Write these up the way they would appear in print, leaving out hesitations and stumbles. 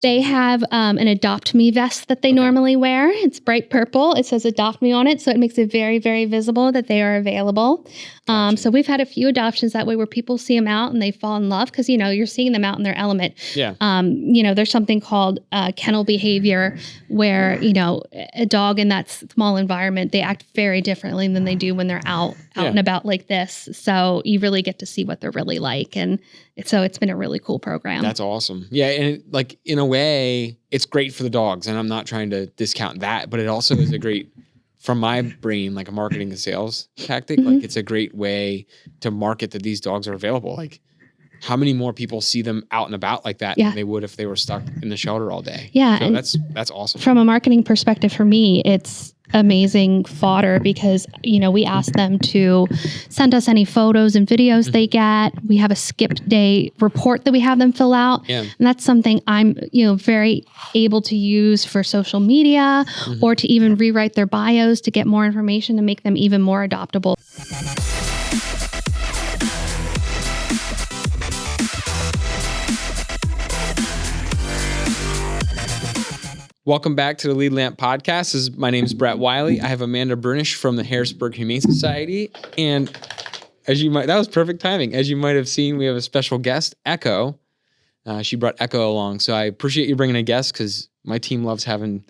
They have an Adopt Me vest that they normally wear. It's bright purple. It says Adopt Me on it. So it makes it very, very visible that they are available. Gotcha. So we've had a few adoptions that way where people see them out and they fall in love because, you're seeing them out in their element. Yeah. There's something called kennel behavior where, a dog in that small environment, they act very differently than they do when they're out and about like this. So you really get to see what they're really like. And so it's been a really cool program. That's awesome. Yeah. And in a way, it's great for the dogs. And I'm not trying to discount that, but it also is a great, from my brain, like a marketing and sales tactic. Like it's a great way to market that these dogs are available. Like how many more people see them out and about like that than they would if they were stuck in the shelter all day? Yeah. So and that's awesome. From a marketing perspective for me, it's amazing fodder because, we ask them to send us any photos and videos they get. We have a skipped day report that we have them fill out. Yeah. And that's something I'm, very able to use for social media or to even rewrite their bios to get more information to make them even more adoptable. Welcome back to the Lead Lamp Podcast. My name is Brett Wiley. I have Amanda Brunish from the Harrisburg Humane Society. And that was perfect timing. As you might have seen, we have a special guest, Echo. She brought Echo along. So I appreciate you bringing a guest because my team loves having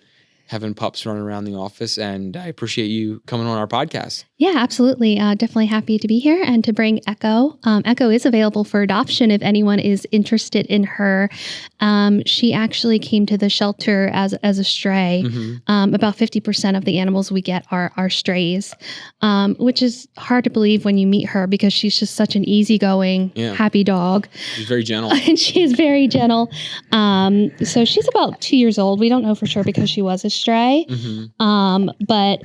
pups running around the office. And I appreciate you coming on our podcast. Yeah, absolutely. Definitely happy to be here and to bring Echo. Echo is available for adoption if anyone is interested in her. She actually came to the shelter as a stray. About 50% of the animals we get are strays, which is hard to believe when you meet her because she's just such an easygoing, happy dog. She's very gentle. And she is very gentle. So she's about 2 years old. We don't know for sure because she was a stray, but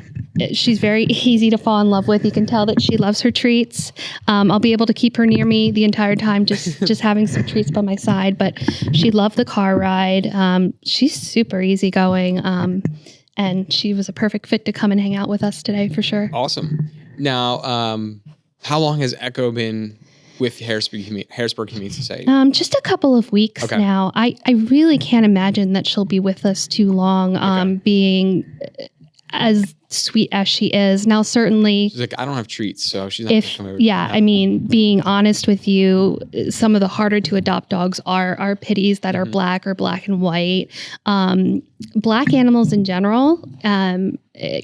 she's very easy to fall in love with. You can tell that she loves her treats. I'll be able to keep her near me the entire time, just having some treats by my side. But she loved the car ride. She's super easygoing, and she was a perfect fit to come and hang out with us today for sure. Awesome. Now, how long has Echo been with Harrisburg Humane Society? Just a couple of weeks now. I really can't imagine that she'll be with us too long, being as sweet as she is. Now, certainly... She's like, I don't have treats, so she's not going to come over. Yeah, I mean, being honest with you, some of the harder to adopt dogs are pitties that are black or black and white. Black animals in general,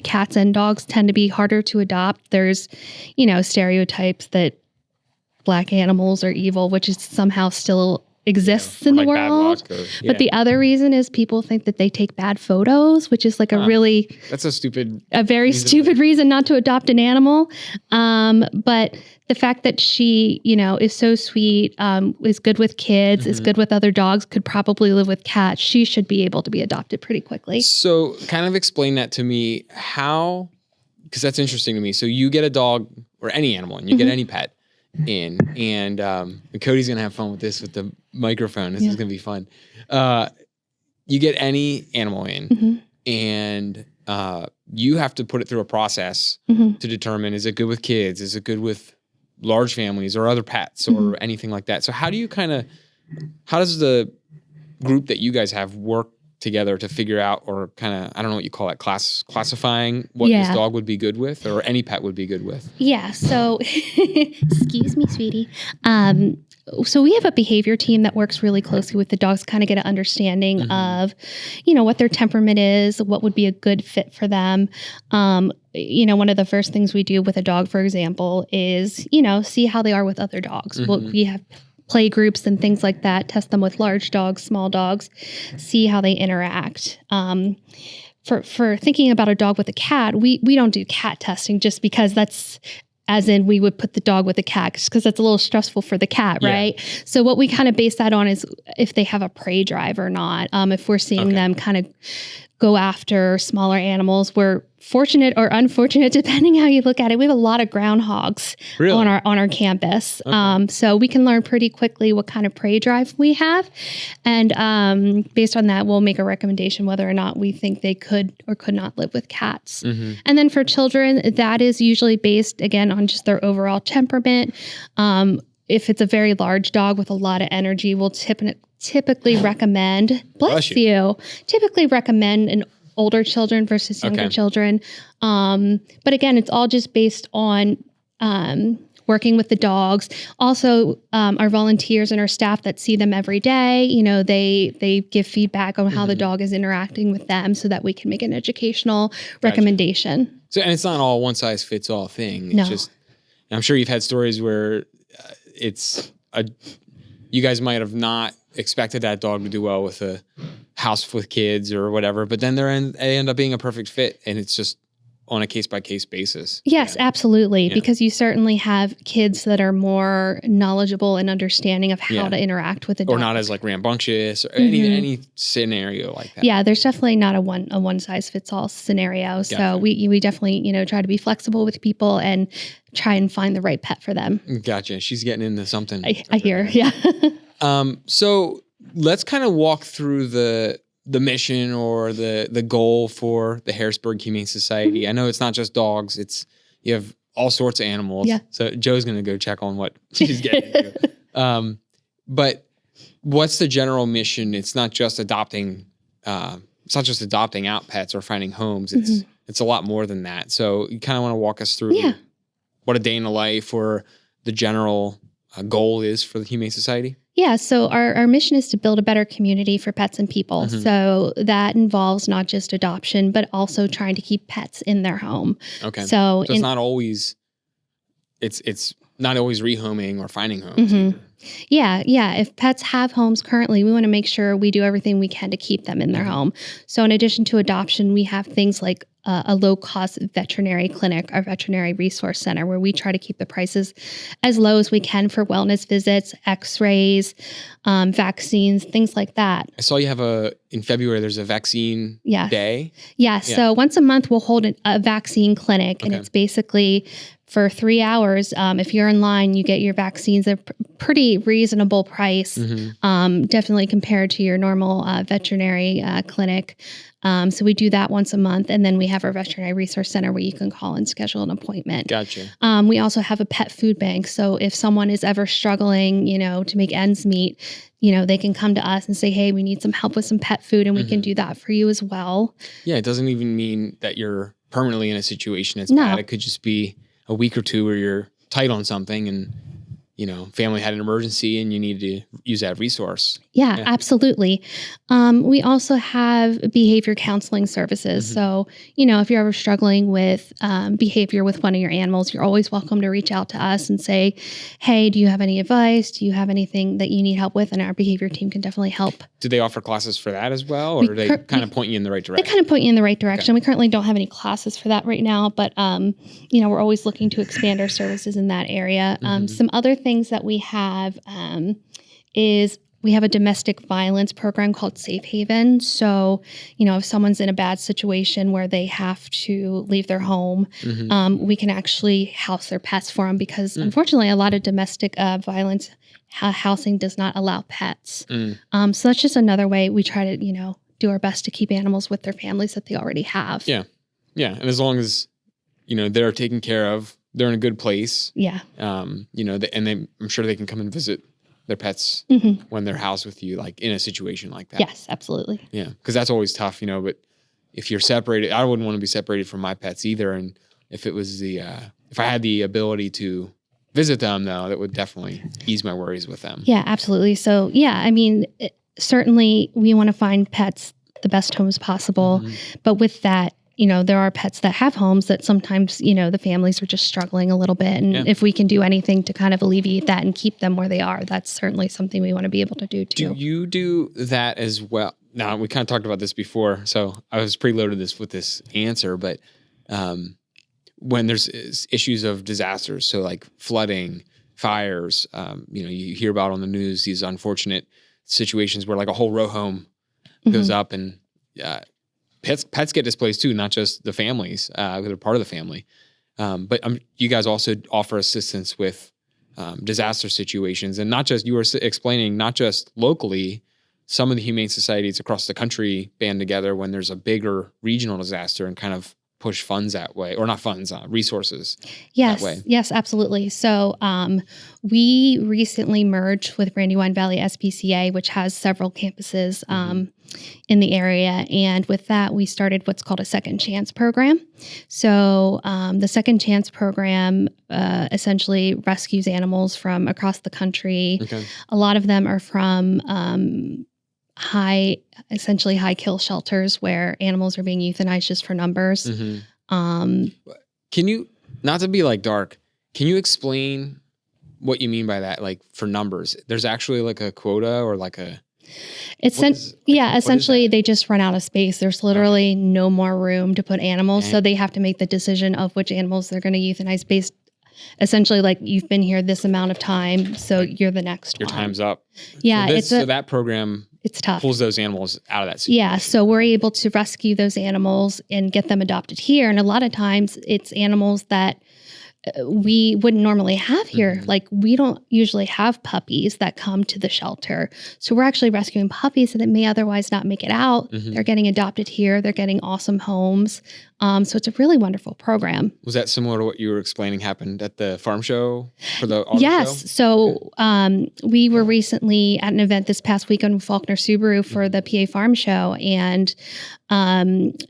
cats and dogs tend to be harder to adopt. There's, stereotypes that black animals are evil, which is somehow still exists in the world. But the other reason is people think that they take bad photos, which is like a very stupid reason not to adopt an animal. But the fact that she, is so sweet, is good with kids, is good with other dogs, could probably live with cats. She should be able to be adopted pretty quickly. So kind of explain that to me, because that's interesting to me. So you get a dog or any animal and you get any pet in, and Cody's gonna have fun with this with the microphone. This is gonna be fun. You get any animal in, and you have to put it through a process to determine, is it good with kids? Is it good with large families or other pets or anything like that? So how does the group that you guys have work together to figure out, or kind of, I don't know what you call it, classifying what this dog would be good with, or any pet would be good with? Yeah. So, excuse me, sweetie. So we have a behavior team that works really closely with the dogs, kind of get an understanding of, what their temperament is, what would be a good fit for them. One of the first things we do with a dog, for example, is, see how they are with other dogs. We have play groups and things like that, test them with large dogs, small dogs, see how they interact. For thinking about a dog with a cat, we don't do cat testing just because that's, as in we would put the dog with the cat because that's a little stressful for the cat, right? So what we kind of base that on is if they have a prey drive or not. If we're seeing them kind of go after smaller animals, we're fortunate or unfortunate, depending how you look at it. We have a lot of groundhogs on our campus. So we can learn pretty quickly what kind of prey drive we have. And based on that, we'll make a recommendation whether or not we think they could or could not live with cats. And then for children, that is usually based, again, on just their overall temperament. if it's a very large dog with a lot of energy, we'll typically recommend, typically recommend an older children versus younger children. But again, it's all just based on working with the dogs. Also, our volunteers and our staff that see them every day, they give feedback on how the dog is interacting with them so that we can make an educational recommendation. So, and it's not all one size fits all thing. It's just, I'm sure you've had stories where you guys might have not expected that dog to do well with a house with kids or whatever, but then they end up being a perfect fit, and it's just on a case-by-case basis. Yes, absolutely. Yeah. Because you certainly have kids that are more knowledgeable and understanding of how to interact with a dog. Or not as like rambunctious or any scenario like that. Yeah, there's definitely not a one-size-fits-all scenario. Gotcha. So we definitely, try to be flexible with people and try and find the right pet for them. Gotcha. She's getting into something. I hear, yeah. So let's kind of walk through the mission or the goal for the Harrisburg Humane Society. I know it's not just dogs. You have all sorts of animals. Yeah. So Joe's going to go check on what she's getting into. But what's the general mission? It's not just adopting out pets or finding homes. It's a lot more than that. So you kind of want to walk us through what a day in the life or the general goal is for the Humane Society? Yeah, so our mission is to build a better community for pets and people. So that involves not just adoption, but also trying to keep pets in their home. Okay. So it's not always rehoming or finding homes. Yeah. If pets have homes currently, we want to make sure we do everything we can to keep them in their home. So in addition to adoption, we have things like a low-cost veterinary clinic, our veterinary resource center, where we try to keep the prices as low as we can for wellness visits, x-rays, vaccines, things like that. I saw you have in February, there's a vaccine day. Yeah, so once a month we'll hold a vaccine clinic, and it's basically for 3 hours. If you're in line, you get your vaccines at a pretty reasonable price, definitely compared to your normal veterinary clinic. So we do that once a month, and then we have our veterinary resource center where you can call and schedule an appointment. Gotcha. We also have a pet food bank. So if someone is ever struggling, to make ends meet, they can come to us and say, hey, we need some help with some pet food, and we can do that for you as well. Yeah, it doesn't even mean that you're permanently in a situation that's bad. It could just be a week or two where you're tight on something and family had an emergency and you need to use that resource. Yeah, absolutely. We also have behavior counseling services. So, if you're ever struggling with behavior with one of your animals, you're always welcome to reach out to us and say, hey, do you have any advice? Do you have anything that you need help with? And our behavior team can definitely help. Do they offer classes for that as well? Or do they kind of point you in the right direction? They kind of point you in the right direction. Okay. We currently don't have any classes for that right now, but, we're always looking to expand our services in that area. Some other things that we have is we have a domestic violence program called Safe Haven. So, if someone's in a bad situation where they have to leave their home, we can actually house their pets for them because unfortunately a lot of domestic violence housing does not allow pets. So that's just another way we try to, do our best to keep animals with their families that they already have. Yeah. Yeah. And as long as, they're taken care of, they're in a good place. Yeah. I'm sure they can come and visit their pets when they're housed with you, like in a situation like that. Yes, absolutely. Yeah. Because that's always tough, but if you're separated, I wouldn't want to be separated from my pets either. And if it was if I had the ability to visit them though, that would definitely ease my worries with them. Yeah, absolutely. So certainly we want to find pets the best homes possible, but with that, there are pets that have homes that sometimes, the families are just struggling a little bit. And if we can do anything to kind of alleviate that and keep them where they are, that's certainly something we want to be able to do too. Do you do that as well? Now, we kind of talked about this before, so I was preloaded with this answer, but when there's issues of disasters, so like flooding, fires, you hear about on the news these unfortunate situations where like a whole row home goes up and pets get displaced too, not just the families. They're part of the family. But you guys also offer assistance with disaster situations. And not just, you were explaining, not just locally, some of the humane societies across the country band together when there's a bigger regional disaster and kind of push funds that way, or not funds, resources Yes, that way. yes, absolutely. So we recently merged with Brandywine Valley SPCA, which has several campuses in the area. And with that, we started what's called a Second Chance program. So the Second Chance program essentially rescues animals from across the country. Okay. A lot of them are from high kill shelters where animals are being euthanized just for numbers. Can you, not to be like dark, can you explain what you mean by that? Like for numbers, there's actually like a quota or like a... Essentially they just run out of space. There's literally no more room to put animals. So they have to make the decision of which animals they're going to euthanize based essentially like you've been here this amount of time. So you're the next Your one. time's up. Yeah. So that program... It's tough. Pulls those animals out of that situation. Yeah. So we're able to rescue those animals and get them adopted here. And a lot of times it's animals that we wouldn't normally have here. Like we don't usually have puppies that come to the shelter. So we're actually rescuing puppies that may otherwise not make it out. They're getting adopted here. They're getting awesome homes. So it's a really wonderful program. Was that similar to what you were explaining happened at the farm show for the auto show? Yes. So we were recently at an event this past weekend with Faulkner Subaru for the PA Farm Show. And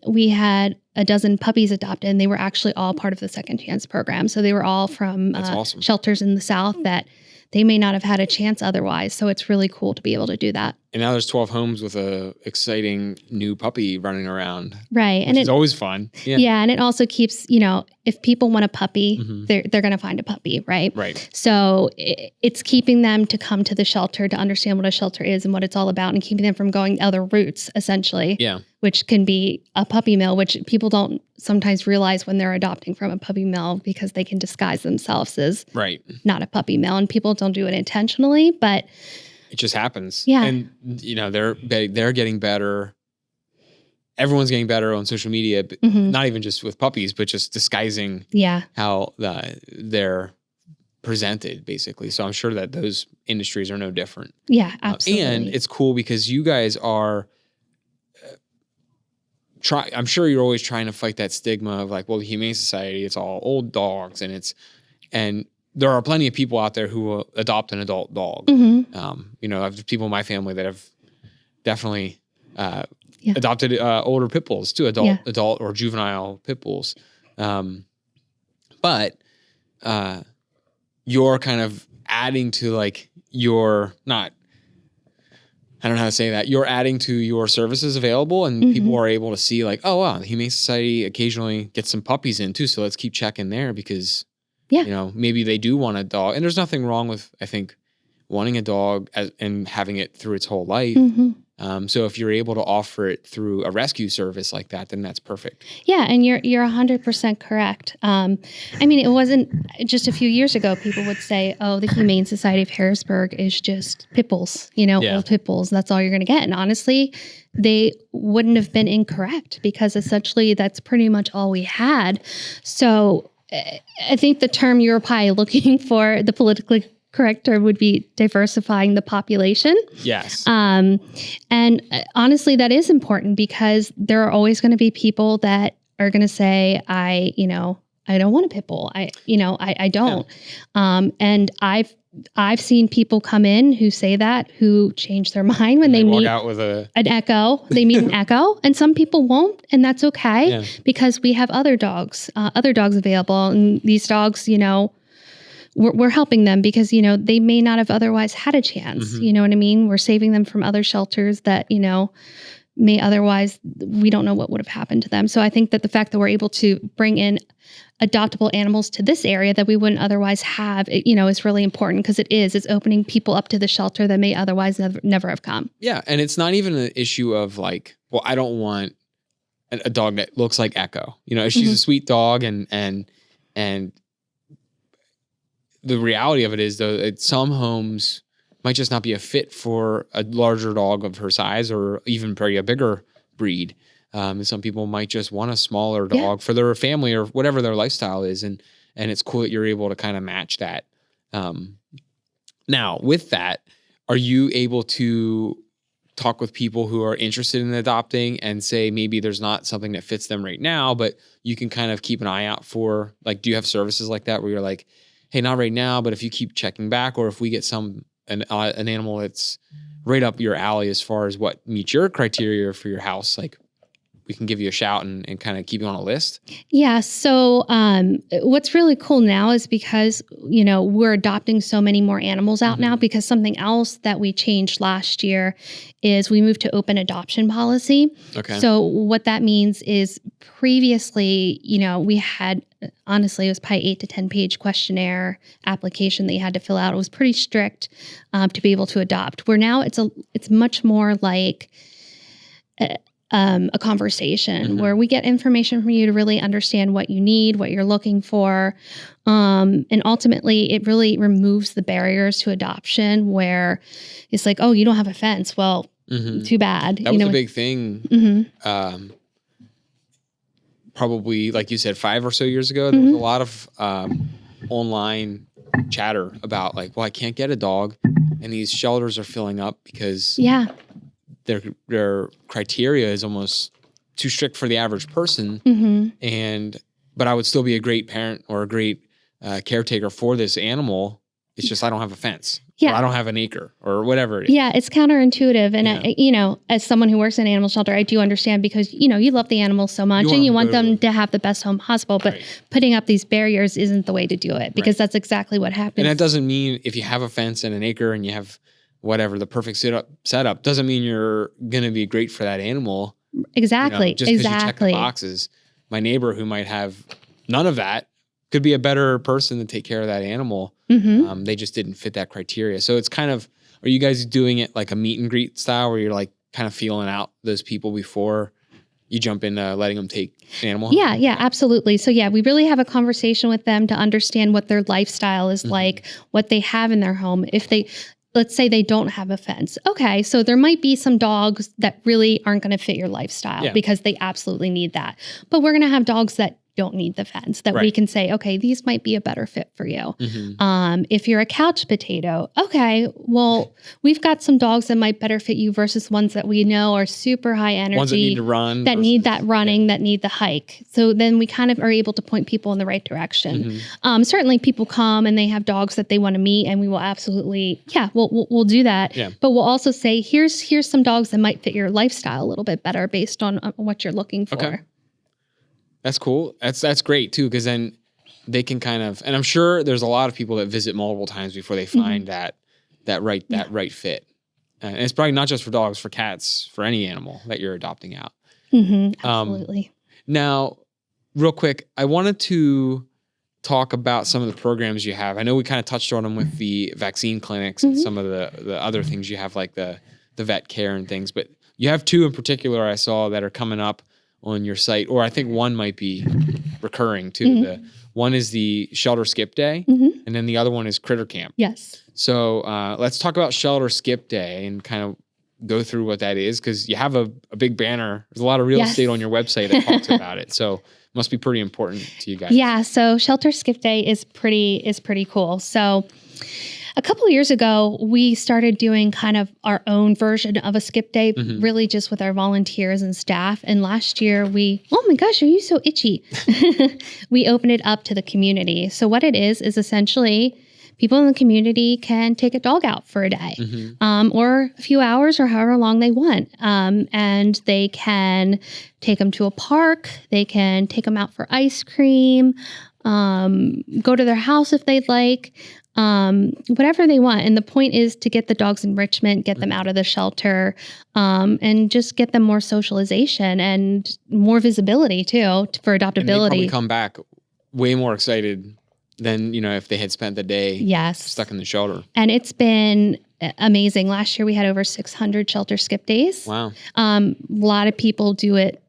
we had a dozen puppies adopted, and they were actually all part of the Second Chance program. So they were all from awesome. shelters in the South that they may not have had a chance otherwise. So it's really cool to be able to do that. And now there's 12 homes with a exciting new puppy running around. Right. And it's always fun. Yeah. And it also keeps, if people want a puppy, they're going to find a puppy. Right. Right. So it's keeping them to come to the shelter to understand what a shelter is and what it's all about, and keeping them from going other routes, essentially. Yeah. Which can be a puppy mill, which people don't sometimes realize when they're adopting from a puppy mill, because they can disguise themselves as not a puppy mill, and people don't do it intentionally, but it just happens. Yeah. And they're getting better. Everyone's getting better on social media, but not even just with puppies, but just disguising how they're presented, basically. So I'm sure that those industries are no different. Yeah, absolutely. And it's cool because you guys are I'm sure you're always trying to fight that stigma of like, well, the Humane Society, it's all old dogs, and there are plenty of people out there who will adopt an adult dog. I have people in my family that have definitely adopted older pit bulls too, adult or juvenile pit bulls. But you're kind of adding to like I don't know how to say that. You're adding to your services available, and people are able to see like, oh, wow, the Humane Society occasionally gets some puppies in too. So let's keep checking there because, maybe they do want a dog. And there's nothing wrong with, I think, wanting a dog and having it through its whole life. So if you're able to offer it through a rescue service like that, then that's perfect. Yeah, and you're 100% correct. It wasn't just a few years ago, people would say, oh, the Humane Society of Harrisburg is just pit bulls, old pit bulls. That's all you're going to get. And honestly, they wouldn't have been incorrect, because essentially that's pretty much all we had. So I think the term you're probably looking for, the politically correct term, would be diversifying the population. Yes. And honestly, that is important, because there are always going to be people that are going to say, I don't want a pit bull. I don't. Yeah. And I've seen people come in who say that, who change their mind when they meet out with an echo. They meet an echo, and some people won't, and that's okay, because we have other dogs available, and these dogs, we're helping them because, they may not have otherwise had a chance. You know what I mean? We're saving them from other shelters that, may otherwise, we don't know what would have happened to them. So I think that the fact that we're able to bring in adoptable animals to this area that we wouldn't otherwise have, is really important, because it's opening people up to the shelter that may otherwise never have come. Yeah. And it's not even an issue of like, well, I don't want a dog that looks like Echo. She's a sweet dog, and the reality of it is, though, that some homes might just not be a fit for a larger dog of her size, or even probably a bigger breed. And some people might just want a smaller dog for their family or whatever their lifestyle is. And it's cool that you're able to kind of match that. Now, with that, are you able to talk with people who are interested in adopting and say maybe there's not something that fits them right now, but you can kind of keep an eye out for, like, do you have services like that where you're like, hey, not right now, but if you keep checking back, or if we get an animal that's right up your alley as far as what meets your criteria for your house, like, we can give you a shout and kind of keep you on a list? Yeah. So what's really cool now is because, we're adopting so many more animals out now, because something else that we changed last year is we moved to open adoption policy. Okay. So what that means is previously, we had, honestly, it was probably 8 to 10 page questionnaire application that you had to fill out. It was pretty strict to be able to adopt. Where now it's much more like a conversation where we get information from you to really understand what you need, what you're looking for. And ultimately, it really removes the barriers to adoption, where it's like, oh, you don't have a fence. Well, too bad. That was a big thing. Probably, like you said, 5 or so years ago, there was a lot of online chatter about, like, well, I can't get a dog, and these shelters are filling up because their criteria is almost too strict for the average person. But I would still be a great parent or a great caretaker for this animal. It's just I don't have a fence. Yeah. Or I don't have an acre or whatever it is. Yeah, it's counterintuitive. And, as someone who works in an animal shelter, I do understand, because, you love the animals so much and you want them to have the best home possible. But putting up these barriers isn't the way to do it, because that's exactly what happens. And that doesn't mean if you have a fence and an acre and you have whatever, the perfect setup, doesn't mean you're going to be great for that animal. Exactly. Just because you check the boxes. My neighbor who might have none of that could be a better person to take care of that animal. They just didn't fit that criteria. So it's kind of, are you guys doing it like a meet and greet style where you're like kind of feeling out those people before you jump into letting them take an animal? Yeah, absolutely. So we really have a conversation with them to understand what their lifestyle is like, what they have in their home. Let's say they don't have a fence. Okay, so there might be some dogs that really aren't going to fit your lifestyle because they absolutely need that. But we're going to have dogs that don't need the fence, that we can say, okay, these might be a better fit for you. If you're a couch potato, okay, well, we've got some dogs that might better fit you versus ones that we know are super high energy. Ones that need to run. That need that running, that need the hike. So then we kind of are able to point people in the right direction. Certainly people come and they have dogs that they want to meet, and we will absolutely, we'll do that. But we'll also say, here's some dogs that might fit your lifestyle a little bit better based on what you're looking for. Okay. That's cool. That's great too, because then they can kind of, and I'm sure there's a lot of people that visit multiple times before they find that right fit. And it's probably not just for dogs, for cats, for any animal that you're adopting out. Absolutely. Now, real quick, I wanted to talk about some of the programs you have. I know we kind of touched on them with the vaccine clinics and some of the other things you have, like the vet care and things, but you have 2 in particular I saw that are coming up on your site, or I think one might be recurring too. The one is the Shelter Skip Day, and then the other one is Critter Camp. Yes. So let's talk about Shelter Skip Day and kind of go through what that is, because you have a big banner. There's a lot of real estate on your website that talks about it. So it must be pretty important to you guys. Yeah. So Shelter Skip Day is pretty cool. So a couple of years ago, we started doing kind of our own version of a skip day, really just with our volunteers and staff. And last year oh my gosh, are you so itchy? We opened it up to the community. So what it is essentially people in the community can take a dog out for a day, or a few hours, or however long they want. And they can take them to a park. They can take them out for ice cream, go to their house if they'd like. Whatever they want. And the point is to get the dogs enrichment, get them out of the shelter, and just get them more socialization and more visibility too for adoptability. And they probably come back way more excited than, if they had spent the day stuck in the shelter. And it's been amazing. Last year we had over 600 shelter skip days. Wow. A lot of people do it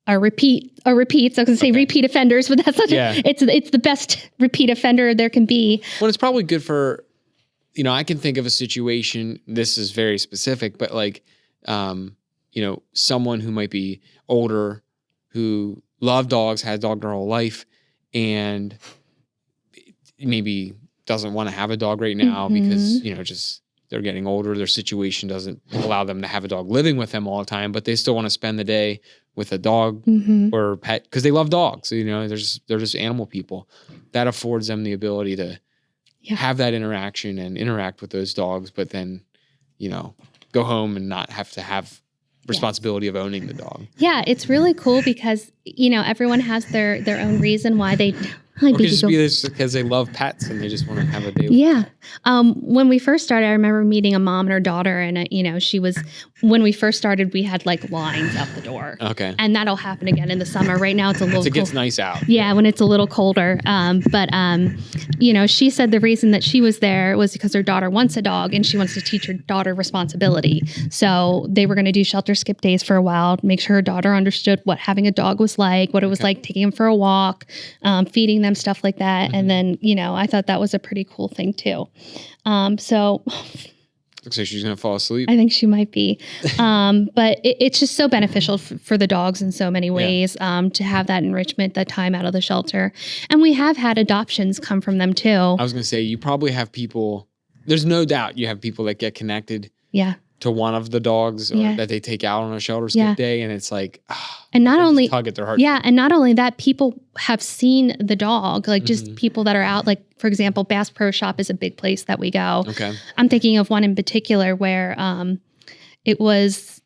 repeats. I was going to say repeat offenders, but that's such it's the best repeat offender there can be. Well, it's probably good for, I can think of a situation, this is very specific, but like, someone who might be older, who loved dogs, had a dog their whole life, and maybe doesn't want to have a dog right now because, just they're getting older. Their situation doesn't allow them to have a dog living with them all the time, but they still want to spend the day with a dog or pet because they love dogs. You know, they're just animal people. That affords them the ability to have that interaction and interact with those dogs, but then, you know, go home and not have to have responsibility of owning the dog. Yeah, it's really cool because, you know, everyone has their own reason why they... Or it could just be this because they love pets and they just want to have a day with them. When we first started, I remember meeting a mom and her daughter, and, you know, when we first started, we had like lines out the door. Okay. And that'll happen again in the summer. Right now it's a little it gets nice out. Yeah, when it's a little colder. But you know, she said the reason that she was there was because her daughter wants a dog and she wants to teach her daughter responsibility. So they were going to do shelter skip days for a while, make sure her daughter understood what having a dog was like, what it was like taking them for a walk, feeding them, stuff like that. And then, you know, I thought that was a pretty cool thing too. So looks like she's going to fall asleep. I think she might be. But it's just so beneficial for the dogs in so many ways to have that enrichment, that time out of the shelter. And we have had adoptions come from them too. I was going to say, you probably have people, there's no doubt you have people that get connected to one of the dogs or that they take out on a shelter skip day. And it's like, and not only tug at their heart. Yeah. And not only that, people have seen the dog, like just people that are out, like, for example, Bass Pro Shop is a big place that we go. Okay. I'm thinking of one in particular where it was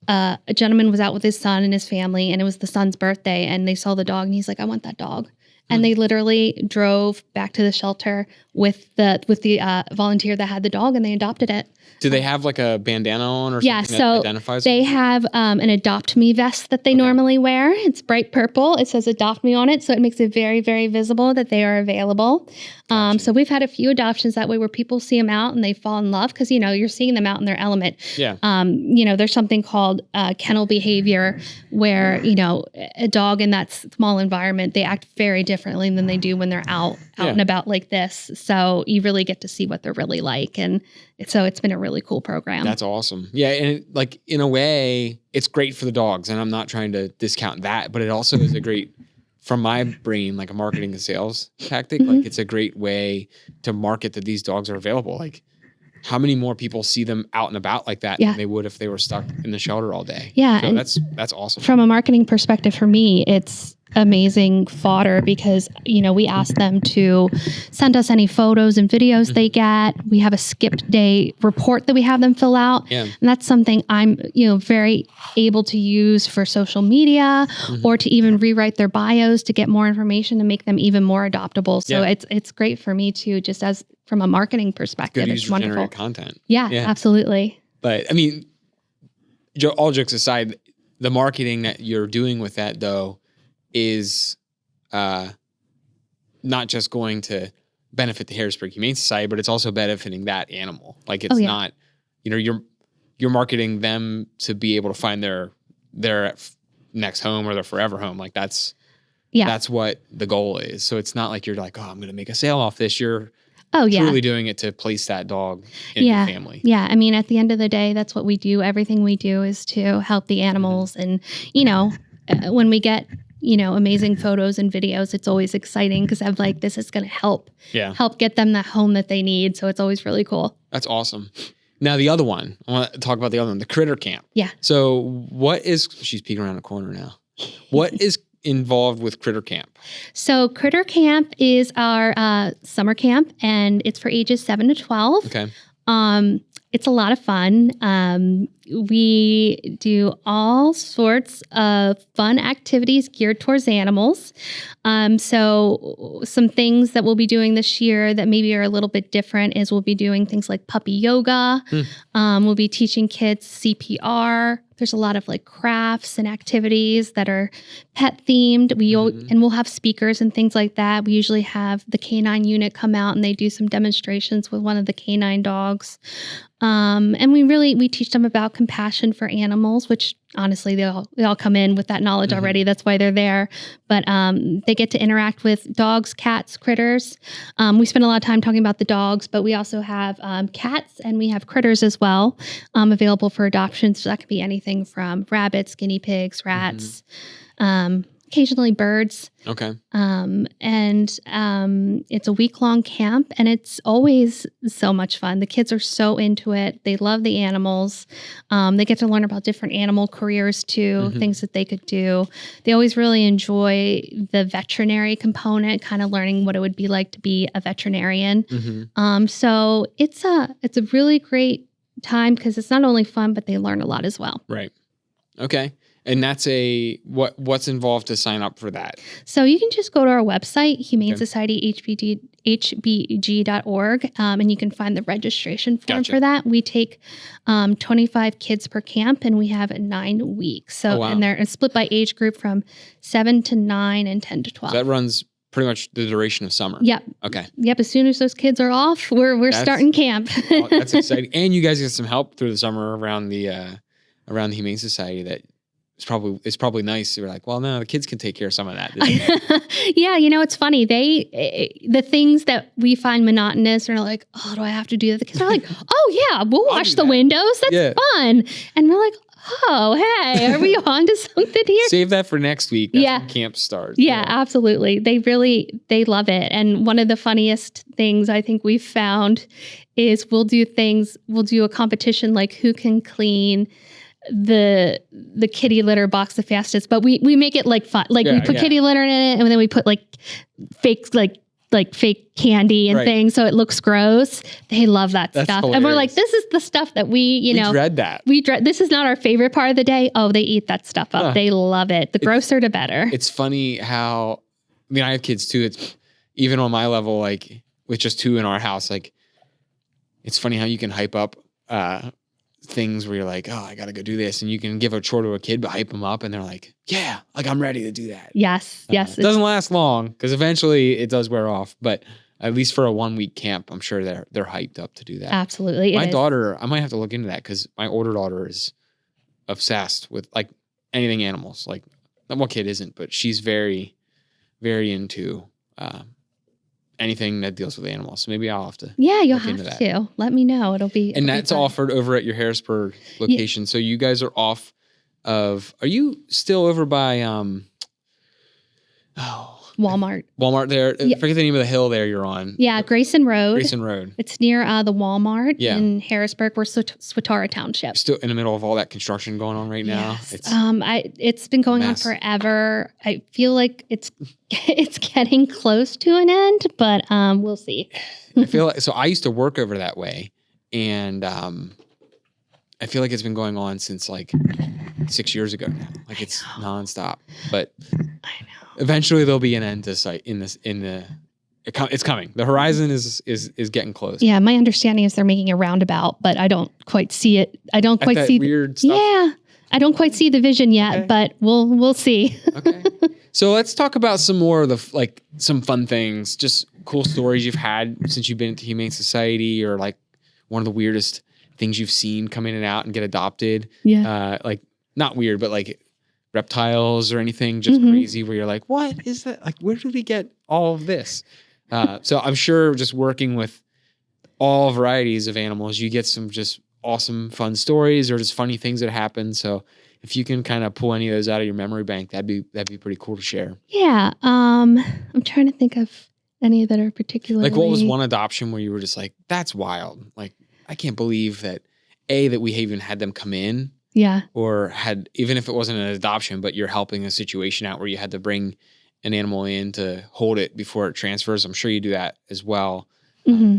a gentleman was out with his son and his family, and it was the son's birthday, and they saw the dog, and he's like, I want that dog. And they literally drove back to the shelter with the volunteer that had the dog, and they adopted it. Do they have like a bandana on or something that identifies they have an Adopt Me vest that they normally wear. It's bright purple. It says Adopt Me on it, so it makes it very, very visible that they are available. So we've had a few adoptions that way where people see them out and they fall in love because, you know, you're seeing them out in their element. Yeah. You know, there's something called kennel behavior where, you know, a dog in that small environment, they act very differently than they do when they're out and about like this. So you really get to see what they're really like. And so it's been a really cool program. That's awesome. Yeah. And like in a way, it's great for the dogs. And I'm not trying to discount that, but it also is a great, from my brain, like a marketing and sales tactic. Like it's a great way to market that these dogs are available. Like how many more people see them out and about like that than they would if they were stuck in the shelter all day? Yeah. So that's awesome. From a marketing perspective for me, it's amazing fodder because, you know, we ask them to send us any photos and videos they get. We have a skipped day report that we have them fill out. Yeah. And that's something I'm, you know, very able to use for social media or to even rewrite their bios to get more information to make them even more adoptable. So it's great for me too, just as from a marketing perspective. Good it's wonderful. Content. Yeah, absolutely. But I mean, all jokes aside, the marketing that you're doing with that though is not just going to benefit the Harrisburg Humane Society, but it's also benefiting that animal. Like it's not, you know, you're marketing them to be able to find their next home or their forever home. Like that's what the goal is. So it's not like you're like, oh, I'm going to make a sale off this. You're truly doing it to place that dog in the family. Yeah. I mean, at the end of the day, that's what we do. Everything we do is to help the animals. And, you know, when we get, you know, amazing photos and videos, it's always exciting because I'm like, this is going to help get them that home that they need. So it's always really cool. That's awesome. Now the other one, I want to talk about the other one, the critter camp. Yeah. So she's peeking around the corner now. What is involved with critter camp? So critter camp is our summer camp and it's for ages 7 to 12. Okay. It's a lot of fun. We do all sorts of fun activities geared towards animals. So some things that we'll be doing this year that maybe are a little bit different is we'll be doing things like puppy yoga. We'll be teaching kids CPR. There's a lot of like crafts and activities that are pet themed. And we'll have speakers and things like that. We usually have the canine unit come out and they do some demonstrations with one of the canine dogs. And we teach them about compassion for animals, which honestly, they all come in with that knowledge already. That's why they're there. But they get to interact with dogs, cats, critters. We spend a lot of time talking about the dogs, but we also have cats and we have critters as well available for adoption. So that could be anything from rabbits, guinea pigs, rats, occasionally birds. Okay. It's a week-long camp, and it's always so much fun. The kids are so into it. They love the animals. They get to learn about different animal careers too, things that they could do. They always really enjoy the veterinary component, kind of learning what it would be like to be a veterinarian. So it's a really great time because it's not only fun, but they learn a lot as well. Right. Okay. And that's what's involved to sign up for that? So you can just go to our website, Humane Society, HBG.org, and you can find the registration form for that. We take 25 kids per camp, and we have 9 weeks. So, and they're split by age group from 7 to 9 and 10 to 12. So that runs pretty much the duration of summer. Yep. Okay. Yep. As soon as those kids are off, we're starting camp. That's exciting. And you guys get some help through the summer around the Humane Society that it's probably nice. You're like, well, no, the kids can take care of some of that. Yeah, it's funny. The things that we find monotonous are like, oh, do I have to do that? The kids are like, oh yeah, we'll wash the windows. That's fun. And we're like, oh, hey, are we on to something here? Save that for next week. That's when camp starts. Yeah, absolutely. They love it. And one of the funniest things I think we've found is we'll do a competition like who can clean the kitty litter box the fastest, but we make it like fun. Like we put kitty litter in it, and then we put like fake fake candy and things, so it looks gross. They love that stuff. Hilarious. And we're like, this is the stuff that we dread that. This is not our favorite part of the day. Oh, they eat that stuff up. They love it. The grosser, the better. It's funny how, I have kids too. It's even on my level, like with just 2 in our house, like it's funny how you can hype up, things where you're like, oh, I got to go do this. And you can give a chore to a kid, but hype them up. And they're like, yeah, like I'm ready to do that. Yes. Yes. It doesn't last long because eventually it does wear off. But at least for a 1-week camp, I'm sure they're hyped up to do that. Absolutely. My daughter, I might have to look into that because my older daughter is obsessed with like anything animals. Like, what kid isn't, but she's very, very into anything that deals with animals. So maybe I'll have to. Yeah, you'll have to. Let me know. It'll be that's offered over at your Harrisburg location. So you guys are off of. Are you still over by Walmart? Walmart there. I forget the name of the hill there you're on. Yeah, Grayson Road. Grayson Road. It's near the Walmart in Harrisburg. We're Swatara Township. Still in the middle of all that construction going on right now. Yes. It's been going on forever. I feel like it's getting close to an end, but we'll see. I feel like I used to work over that way, and I feel like it's been going on since like 6 years ago now. Like it's nonstop. But I know. Eventually there'll be an end to sight it's coming. The horizon is getting close. Yeah, my understanding is they're making a roundabout, but I don't quite see it. I don't quite see weird stuff. Yeah. I don't quite see the vision yet, but we'll see. Okay. So let's talk about some more of the some fun things, just cool stories you've had since you've been at the Humane Society, or like one of the weirdest things you've seen come in and out and get adopted. Yeah. Like not weird, but like reptiles or anything just crazy where you're like, what is that? Like, where did we get all of this? So I'm sure just working with all varieties of animals, you get some just awesome, fun stories or just funny things that happen. So if you can kind of pull any of those out of your memory bank, that'd be pretty cool to share. Yeah. I'm trying to think of any that are particularly. Like, what was one adoption where you were just like, that's wild. Like, I can't believe that we even had them come in. Yeah. Or even if it wasn't an adoption, but you're helping a situation out where you had to bring an animal in to hold it before it transfers. I'm sure you do that as well.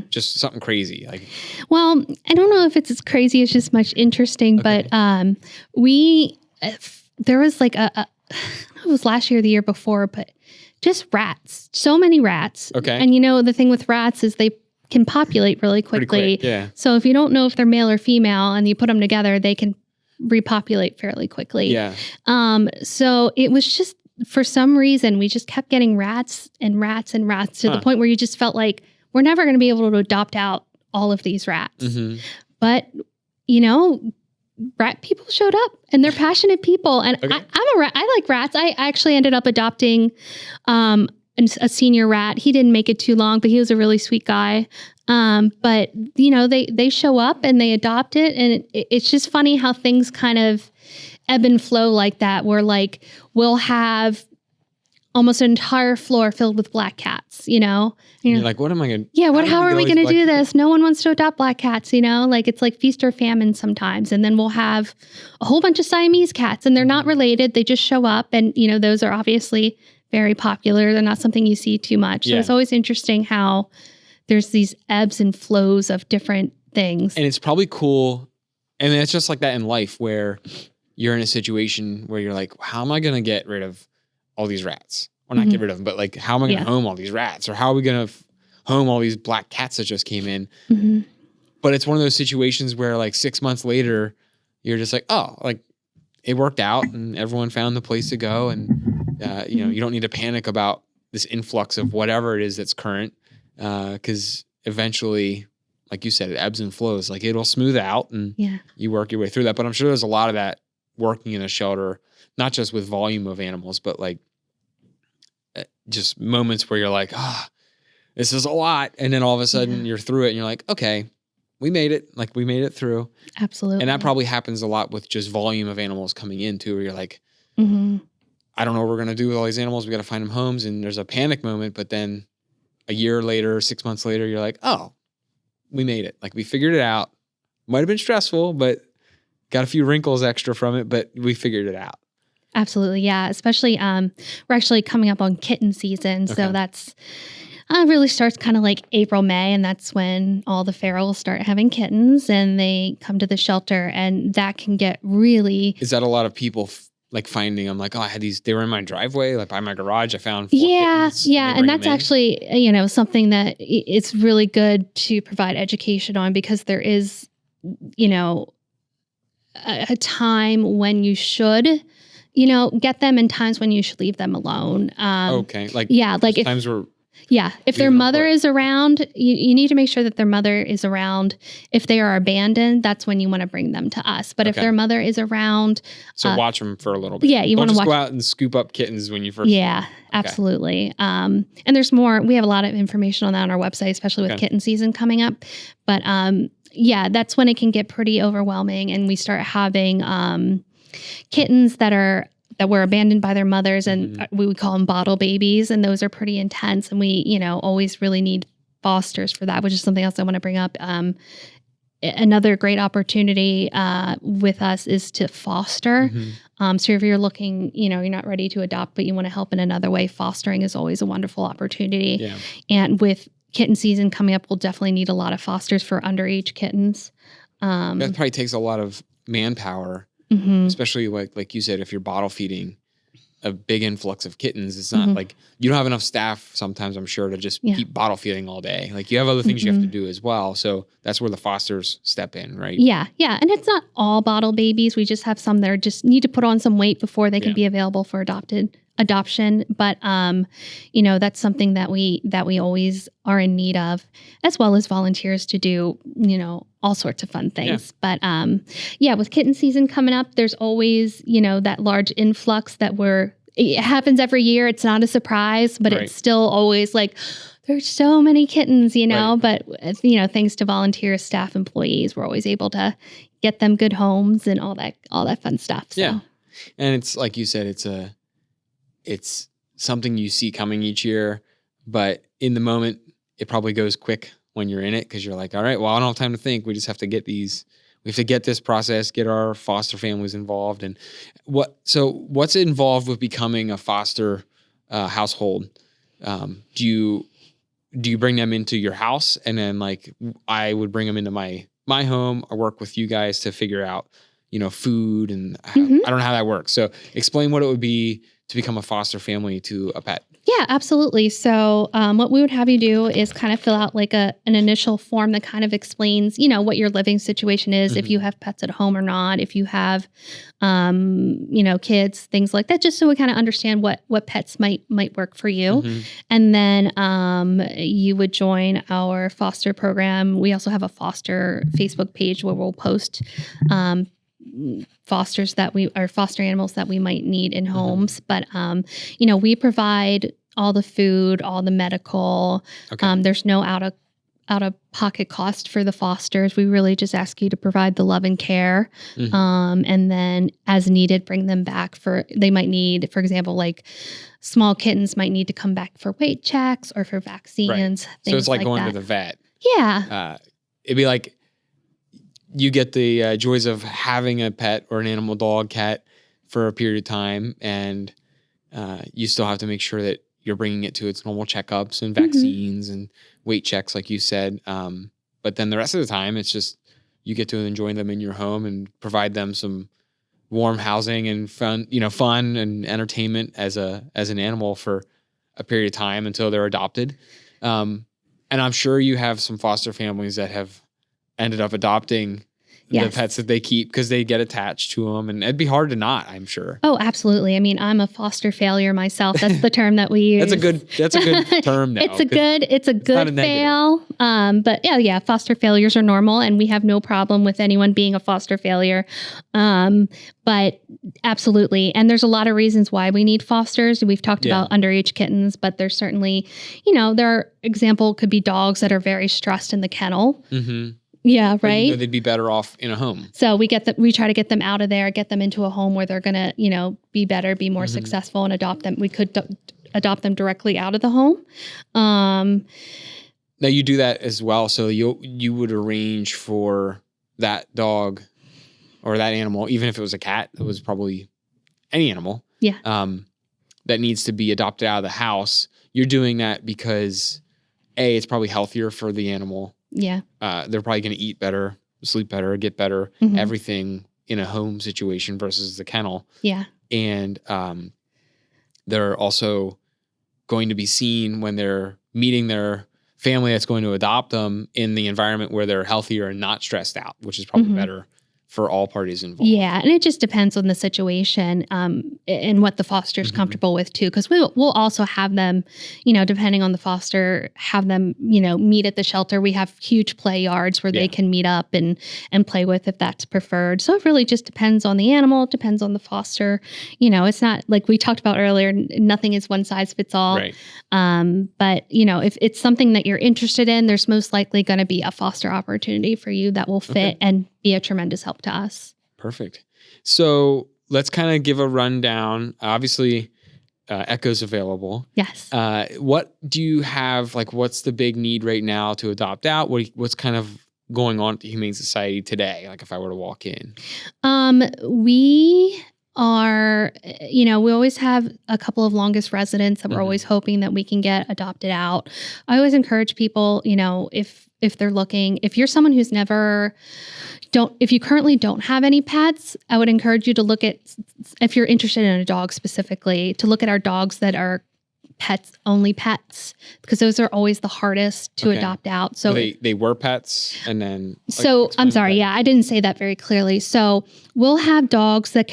Just something crazy. Well, I don't know if it's as crazy as just much interesting, but there was like it was last year or the year before, but just rats. So many rats. Okay. And the thing with rats is they can populate really quickly. Pretty quick, yeah. So if you don't know if they're male or female and you put them together, they can repopulate fairly quickly. Yeah. So it was just, for some reason, we just kept getting rats and rats and rats to the point where you just felt like we're never going to be able to adopt out all of these rats. But, rat people showed up and they're passionate people. And I like rats. I actually ended up adopting a senior rat. He didn't make it too long, but he was a really sweet guy. But they show up and they adopt it. And it's just funny how things kind of ebb and flow like that, where like we'll have almost an entire floor filled with black cats, you know? And you're like, what am I going to how are we going to do this? No one wants to adopt black cats, you know? Like, it's like feast or famine sometimes. And then we'll have a whole bunch of Siamese cats, and they're not related. They just show up. And, you know, those are obviously very popular. They're not something you see too much. So it's always interesting how there's these ebbs and flows of different things. And it's probably cool. And it's just like that in life where you're in a situation where you're like, how am I going to get rid of all these rats? Or not get rid of them, but like, how am I going to home all these rats? Or how are we going to home all these black cats that just came in? But it's one of those situations where like 6 months later, you're just like, oh, like it worked out and everyone found the place to go. And, you know, you don't need to panic about this influx of whatever it is that's current. Because eventually, like you said, it ebbs and flows. Like it'll smooth out and you work your way through that. But I'm sure there's a lot of that working in a shelter, not just with volume of animals, but like just moments where you're like, this is a lot. And then all of a sudden you're through it and you're like, okay, we made it. Like we made it through. Absolutely. And that probably happens a lot with just volume of animals coming in too, where you're like, I don't know what we're going to do with all these animals. We got to find them homes. And there's a panic moment, but then a year later, 6 months later, you're like, oh, we made it. Like we figured it out. Might have been stressful, but got a few wrinkles extra from it, but we figured it out. Absolutely. Yeah. Especially, we're actually coming up on kitten season. Okay. So that's really starts kind of like April, May. And that's when all the ferals start having kittens and they come to the shelter, and that can get really. Is that a lot of people like finding them like, oh, I had these, they were in my driveway, like by my garage. I found 4 kittens. Yeah. And that's actually, you know, something that it's really good to provide education on, because there is, you know, a time when you should, you know, get them and times when you should leave them alone. Okay. Like, like if times where. Yeah. If their mother is around, you need to make sure that their mother is around. If they are abandoned, that's when you want to bring them to us. But if their mother is around. So watch them for a little bit. Yeah. You want to go out and scoop up kittens when you first. Yeah, absolutely. And there's more. We have a lot of information on that on our website, especially with kitten season coming up. But that's when it can get pretty overwhelming. And we start having kittens that were abandoned by their mothers, and we would call them bottle babies. And those are pretty intense. And we, you know, always really need fosters for that, which is something else I want to bring up. Another great opportunity with us is to foster. So if you're looking, you know, you're not ready to adopt, but you want to help in another way, fostering is always a wonderful opportunity. Yeah. And with kitten season coming up, we'll definitely need a lot of fosters for underage kittens. That probably takes a lot of manpower. Especially like you said, if you're bottle feeding a big influx of kittens, it's not like you don't have enough staff sometimes, I'm sure, to just keep bottle feeding all day. Like you have other things you have to do as well. So that's where the fosters step in, right? Yeah. And it's not all bottle babies. We just have some that are just need to put on some weight before they can be available for adoption. But, you know, that's something that we always are in need of, as well as volunteers to do, you know, all sorts of fun things. But, with kitten season coming up, there's always, you know, that large influx it happens every year. It's not a surprise, but it's still always like, there's so many kittens, you know, but, you know, thanks to volunteers, staff, employees, we're always able to get them good homes and all that fun stuff. So. Yeah. And it's like you said, it's something you see coming each year, but in the moment, it probably goes quick when you're in it, because you're like, all right, well, I don't have time to think. We just have to get this process, get our foster families involved. And what's involved with becoming a foster household? Do you bring them into your house, and then like I would bring them into my home, or work with you guys to figure out, you know, food and I don't know how that works. So explain what it would be to become a foster family to a pet. Yeah, absolutely. So what we would have you do is kind of fill out like an initial form that kind of explains, you know, what your living situation is, if you have pets at home or not, if you have, you know, kids, things like that, just so we kind of understand what pets might work for you. And then you would join our foster program. We also have a foster Facebook page where we'll post foster animals that we might need in homes. But, you know, we provide all the food, all the medical. There's no out out-of-pocket cost for the fosters. We really just ask you to provide the love and care, and then as needed, bring them back they might need, for example, like small kittens might need to come back for weight checks or for vaccines. Right. So it's like going that. to the vet. Yeah. It'd be like you get the joys of having a pet or an animal, dog, cat for a period of time, and you still have to make sure that you're bringing it to its normal checkups and vaccines and weight checks, like you said. But then the rest of the time, it's just you get to enjoy them in your home and provide them some warm housing and fun and entertainment as an animal for a period of time until they're adopted. And I'm sure you have some foster families that have ended up adopting the pets that they keep because they get attached to them, and it'd be hard to not, I'm sure. Oh, absolutely. I mean, I'm a foster failure myself. That's the term that we use. That's a good term now. It's a good fail. But yeah, foster failures are normal, and we have no problem with anyone being a foster failure. But absolutely. And there's a lot of reasons why we need fosters. We've talked about underage kittens, but there's certainly, example could be dogs that are very stressed in the kennel. Mm-hmm. Yeah, right. They'd be better off in a home. So we try to get them out of there, get them into a home where they're going to, be better, be more successful, and adopt them. We could adopt them directly out of the home. Now you do that as well. So you would arrange for that dog or that animal, even if it was a cat, it was probably any animal. Yeah. That needs to be adopted out of the house. You're doing that because it's probably healthier for the animal. Yeah. They're probably going to eat better, sleep better, get better, everything in a home situation versus the kennel. Yeah. And they're also going to be seen when they're meeting their family that's going to adopt them in the environment where they're healthier and not stressed out, which is probably better for all parties involved. Yeah, and it just depends on the situation and what the foster's comfortable with too, because we'll also have them, depending on the foster, have them, meet at the shelter. We have huge play yards where they can meet up and play with if that's preferred. So it really just depends on the animal, it depends on the foster. It's not like we talked about earlier, nothing is one size fits all. Right. But, if it's something that you're interested in, there's most likely going to be a foster opportunity for you that will fit and be a tremendous help to us. Perfect. So let's kind of give a rundown. Obviously, Echo's available. Yes. What do you have? Like, what's the big need right now to adopt out? What's kind of going on at the Humane Society today? Like, if I were to walk in, we are, we always have a couple of longest residents that we're always hoping that we can get adopted out. I always encourage people, if they're looking, if you're someone who's if you currently don't have any pets, I would encourage you to look at, if you're interested in a dog specifically, to look at our dogs that are only pets, because those are always the hardest to adopt out. So they were pets, and then. I'm sorry. Yeah, I didn't say that very clearly. So we'll have dogs that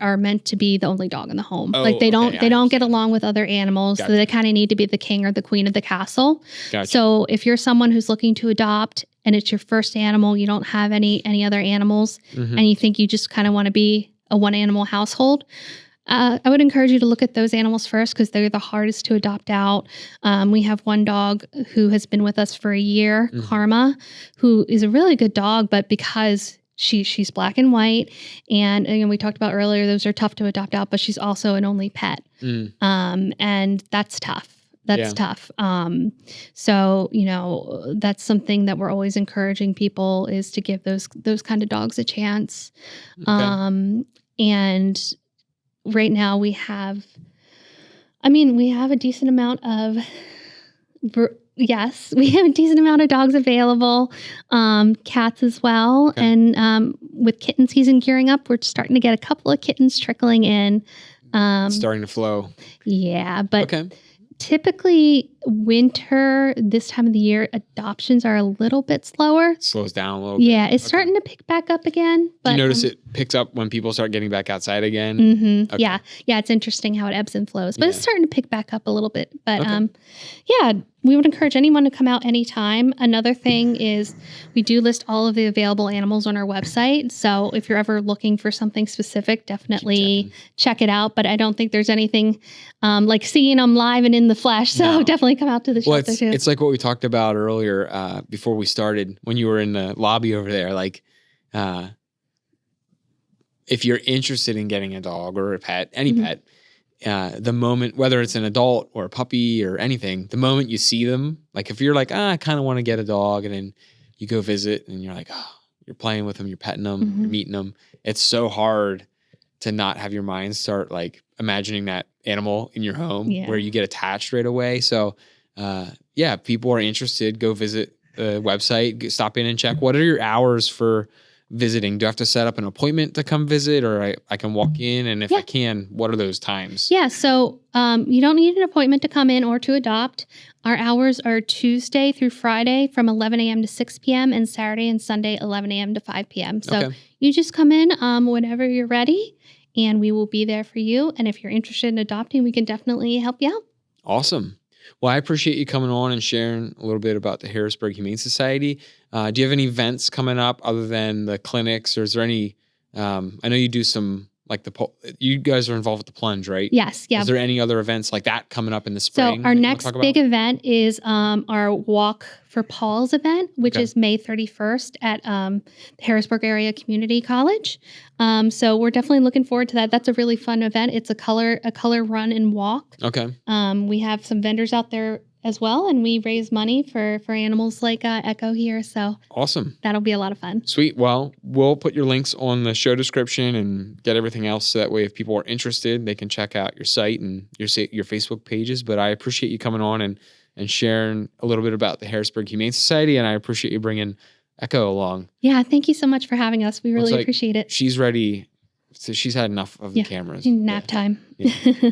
are meant to be the only dog in the home. They don't get along with other animals. Gotcha. So they kind of need to be the king or the queen of the castle. Gotcha. So if you're someone who's looking to adopt and it's your first animal, you don't have any other animals, and you think you just kind of want to be a one animal household, I would encourage you to look at those animals first, because they're the hardest to adopt out. We have one dog who has been with us for a year, Karma, who is a really good dog, but because she's black and white, and we talked about earlier, those are tough to adopt out, but she's also an only pet. And that's tough. That's tough. So, that's something that we're always encouraging people, is to give those kind of dogs a chance. Okay. And right now we have a decent amount of Yes, we have a decent amount of dogs available, cats as well. Okay. And with kitten season gearing up, we're starting to get a couple of kittens trickling in. It's starting to flow. Yeah, but typically winter, this time of the year, adoptions are a little bit slower. It slows down a little bit. Yeah, it's starting to pick back up again. But, do you notice it picks up when people start getting back outside again? Mm-hmm. Okay. Yeah, it's interesting how it ebbs and flows, but it's starting to pick back up a little bit. But we would encourage anyone to come out anytime. Another thing is we do list all of the available animals on our website. So if you're ever looking for something specific, definitely check it out. But I don't think there's anything like seeing them live and in the flesh. So definitely definitely come out to the Well, shelter too. it's like what we talked about earlier before we started when you were in the lobby over there. Like, if you're interested in getting a dog or a pet, any pet, the moment, whether it's an adult or a puppy or anything, the moment you see them, like if you're like, I kind of want to get a dog, and then you go visit and you're like, oh, you're playing with them, you're petting them, you're meeting them. It's so hard to not have your mind start like imagining that animal in your home where you get attached right away. So, if people are interested, go visit the website, stop in and check. What are your hours for visiting? Do I have to set up an appointment to come visit, or I can walk in? And if I can, what are those times? Yeah. So you don't need an appointment to come in or to adopt. Our hours are Tuesday through Friday from 11 a.m. to 6 p.m. and Saturday and Sunday, 11 a.m. to 5 p.m. So you just come in whenever you're ready, and we will be there for you. And if you're interested in adopting, we can definitely help you out. Awesome. Well, I appreciate you coming on and sharing a little bit about the Harrisburg Humane Society. Do you have any events coming up other than the clinics, or is there any, I know you do some, like you guys are involved with the plunge, right? Yes. Yeah. Is there any other events like that coming up in the spring? So our next big event is our Walk for Paws event, which is May 31st at the Harrisburg Area Community College. So we're definitely looking forward to that. That's a really fun event. It's a color run and walk. Okay. We have some vendors out there as well, and we raise money for animals like Echo here. So awesome. That'll be a lot of fun. Sweet. Well, we'll put your links on the show description and get everything else, so that way if people are interested, they can check out your site and your Facebook pages. But I appreciate you coming on and sharing a little bit about the Harrisburg Humane Society, and I appreciate you bringing Echo along. Yeah, thank you so much for having us. We really appreciate it. She's ready. So she's had enough of the cameras. Nap time. Yeah.